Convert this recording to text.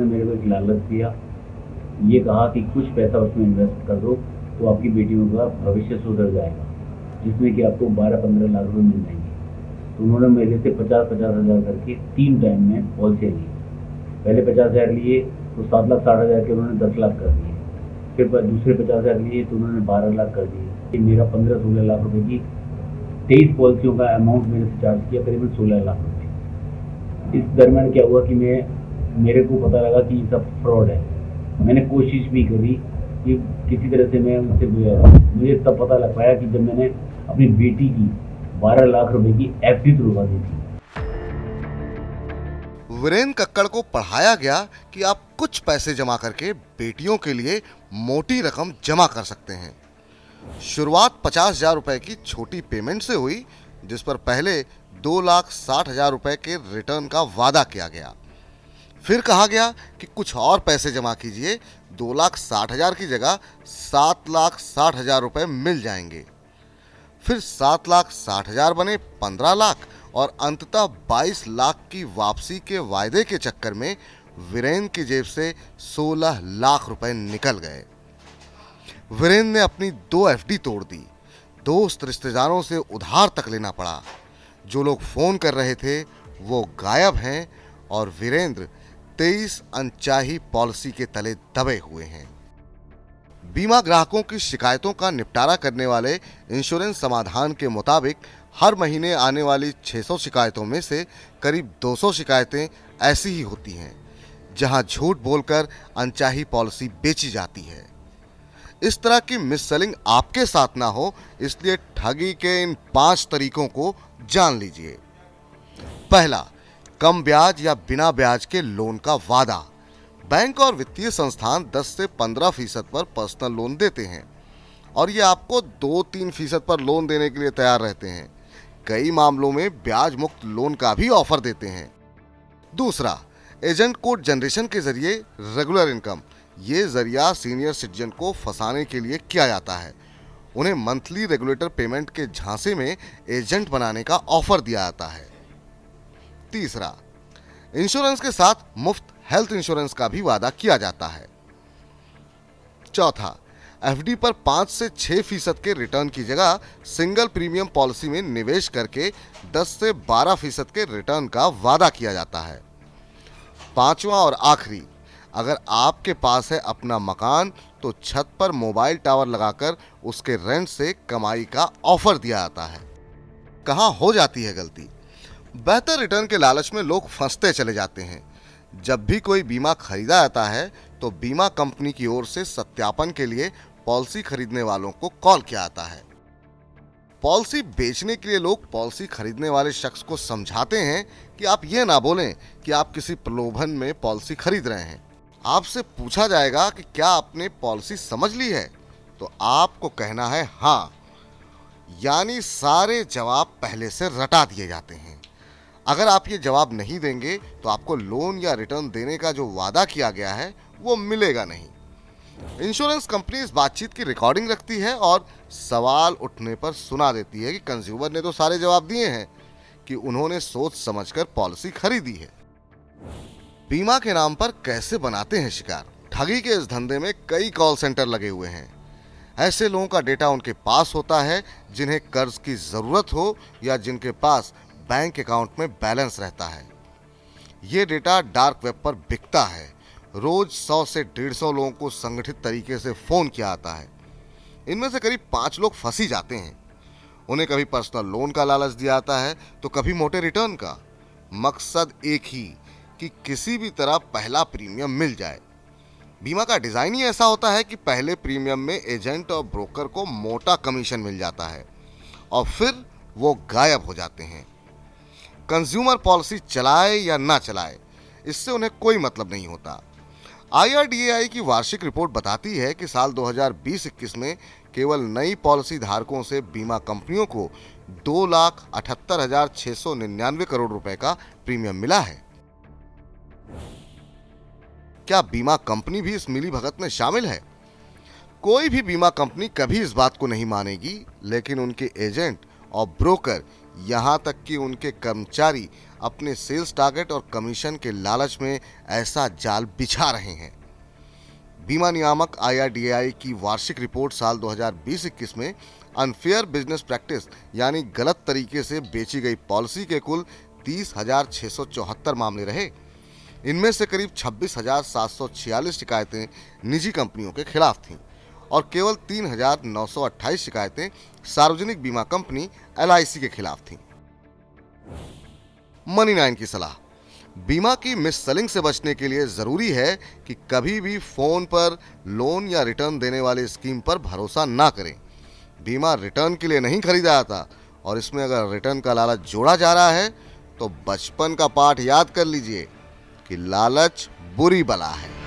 उन्होंने मेरे को एक लालच दिया, ये कहा कि कुछ पैसा उसमें इन्वेस्ट कर दो तो आपकी बेटियों का भविष्य सुधर जाएगा, जिसमें कि आपको 12-15 लाख रुपये मिल जाएंगे। तो उन्होंने मेरे से 50-50 हज़ार करके 3 टाइम में पॉलिसियाँ ली। पहले 50,000 लिए तो 7,60,000 के उन्होंने 10 लाख कर दिए, फिर दूसरे 50,000 लिए तो उन्होंने 12 लाख कर दिए। मेरा 15-16 लाख रुपए की 23 पॉलिसियों का अमाउंट मेरे से चार्ज किया, करीबन 16 लाख रुपये। इस दरमियान क्या हुआ कि मेरे को पता लगा कि ये सब फ्रॉड है। मैंने कोशिश भी करी कि किसी तरह से मैं उनसे मुझे तब पता लग पाया कि जब मैंने अपनी बेटी की 12 लाख रुपए की एफडी तुड़वा दी थी। वीरेंद्र कक्कड़ को पढ़ाया गया कि आप कुछ पैसे जमा करके बेटियों के लिए मोटी रकम जमा कर सकते हैं। शुरुआत 50,000 रुपए की छोटी पेमेंट से हुई, जिस पर पहले 2,60,000 रुपए के रिटर्न का वादा किया गया। फिर कहा गया कि कुछ और पैसे जमा कीजिए, 2,60,000 की जगह 7,60,000 रुपए मिल जाएंगे। फिर 7,60,000 बने 15 लाख और अंततः 22 लाख की वापसी के वायदे के चक्कर में वीरेंद्र की जेब से 16 लाख रुपए निकल गए। वीरेंद्र ने अपनी 2 एफडी तोड़ दी, दोस्त रिश्तेदारों से उधार तक लेना पड़ा। जो लोग फोन कर रहे थे वो गायब हैं और वीरेंद्र 23 अनचाही पॉलिसी के तले दबे हुए हैं। बीमा ग्राहकों की शिकायतों का निपटारा करने वाले इंश्योरेंस समाधान के मुताबिक हर महीने आने वाली 600 शिकायतों में से करीब 200 शिकायतें ऐसी ही होती हैं जहां झूठ बोलकर अनचाही पॉलिसी बेची जाती है। इस तरह की मिस सेलिंग आपके साथ ना हो, इसलिए ठगी के इन 5 तरीकों को जान लीजिए। पहला, कम ब्याज या बिना ब्याज के लोन का वादा। बैंक और वित्तीय संस्थान 10 से 15% पर पर्सनल लोन देते हैं और ये आपको 2-3% पर लोन देने के लिए तैयार रहते हैं। कई मामलों में ब्याज मुक्त लोन का भी ऑफर देते हैं। दूसरा, एजेंट कोड जनरेशन के जरिए रेगुलर इनकम। ये जरिया सीनियर सिटीजन को फंसाने के लिए किया जाता है। उन्हें मंथली रेगुलेटर पेमेंट के झांसे में एजेंट बनाने का ऑफर दिया जाता है। तीसरा, इंश्योरेंस के साथ मुफ्त हेल्थ इंश्योरेंस का भी वादा किया जाता है। चौथा, एफडी पर 5 से 6% के रिटर्न की जगह सिंगल प्रीमियम पॉलिसी में निवेश करके 10 से 12% के रिटर्न का वादा किया जाता है। पांचवा और आखिरी, अगर आपके पास है अपना मकान तो छत पर मोबाइल टावर लगाकर उसके रेंट से कमाई का ऑफर दिया जाता है। कहां हो जाती है गलती? बेहतर रिटर्न के लालच में लोग फंसते चले जाते हैं। जब भी कोई बीमा खरीदा जाता है तो बीमा कंपनी की ओर से सत्यापन के लिए पॉलिसी खरीदने वालों को कॉल किया जाता है। पॉलिसी बेचने के लिए लोग पॉलिसी खरीदने वाले शख्स को समझाते हैं कि आप ये ना बोलें कि आप किसी प्रलोभन में पॉलिसी खरीद रहे हैं। आपसे पूछा जाएगा कि क्या आपने पॉलिसी समझ ली है, तो आपको कहना है हाँ, यानी सारे जवाब पहले से रटा दिए जाते हैं। अगर आप ये जवाब नहीं देंगे तो आपको लोन या रिटर्न देने का जो वादा किया गया है वो मिलेगा नहीं। इंश्योरेंस कंपनी इस बातचीत की रिकॉर्डिंग रखती है और सवाल उठने पर सुना देती है कि कंज्यूमर ने तो सारे जवाब दिए हैं कि उन्होंने सोच समझकर पॉलिसी खरीदी है। बीमा के नाम पर कैसे बनाते हैं शिकार? ठगी के इस धंधे में कई कॉल सेंटर लगे हुए हैं। ऐसे लोगों का डेटा उनके पास होता है जिन्हें कर्ज की जरूरत हो या जिनके पास बैंक अकाउंट में बैलेंस रहता है। ये डेटा डार्क वेब पर बिकता है। रोज 100 से 150 लोगों को संगठित तरीके से फोन किया जाता है। इनमें से करीब 5 लोग फंसी जाते हैं। उन्हें कभी पर्सनल लोन का लालच दिया जाता है तो कभी मोटे रिटर्न का। मकसद एक ही कि किसी भी तरह पहला प्रीमियम मिल जाए। बीमा का डिजाइन ही ऐसा होता है कि पहले प्रीमियम में एजेंट और ब्रोकर को मोटा कमीशन मिल जाता है और फिर वो गायब हो जाते हैं। कंज्यूमर पॉलिसी चलाए या ना चलाए, इससे उन्हें कोई मतलब नहीं होता। IRDAI की वार्षिक रिपोर्ट बताती है कि साल 2020-21 में केवल नई पॉलिसी धारकों से बीमा कंपनियों को 2,78,699 करोड़ रुपए का प्रीमियम मिला है। क्या बीमा कंपनी भी इस मिलीभगत में शामिल है? कोई भी बीमा कंपनी कभी इस बात को नहीं मानेगी, लेकिन उनके एजेंट और ब्रोकर, यहां तक कि उनके कर्मचारी अपने सेल्स टारगेट और कमीशन के लालच में ऐसा जाल बिछा रहे हैं। बीमा नियामक IRDAI की वार्षिक रिपोर्ट साल 2020-21 में अनफेयर बिजनेस प्रैक्टिस यानी गलत तरीके से बेची गई पॉलिसी के कुल 30,674 मामले रहे। इनमें से करीब 26,746 शिकायतें निजी कंपनियों के खिलाफ थीं और केवल 3,928 शिकायतें सार्वजनिक बीमा कंपनी LIC के खिलाफ थीं। मनी 9 की सलाह। बीमा की मिस सेलिंग से बचने के लिए जरूरी है कि कभी भी फोन पर लोन या रिटर्न देने वाली स्कीम पर भरोसा ना करें। बीमा रिटर्न के लिए नहीं खरीदा जाता और इसमें अगर रिटर्न का लालच जोड़ा जा रहा है तो बचपन का पाठ याद कर लीजिए कि लालच बुरी बला है।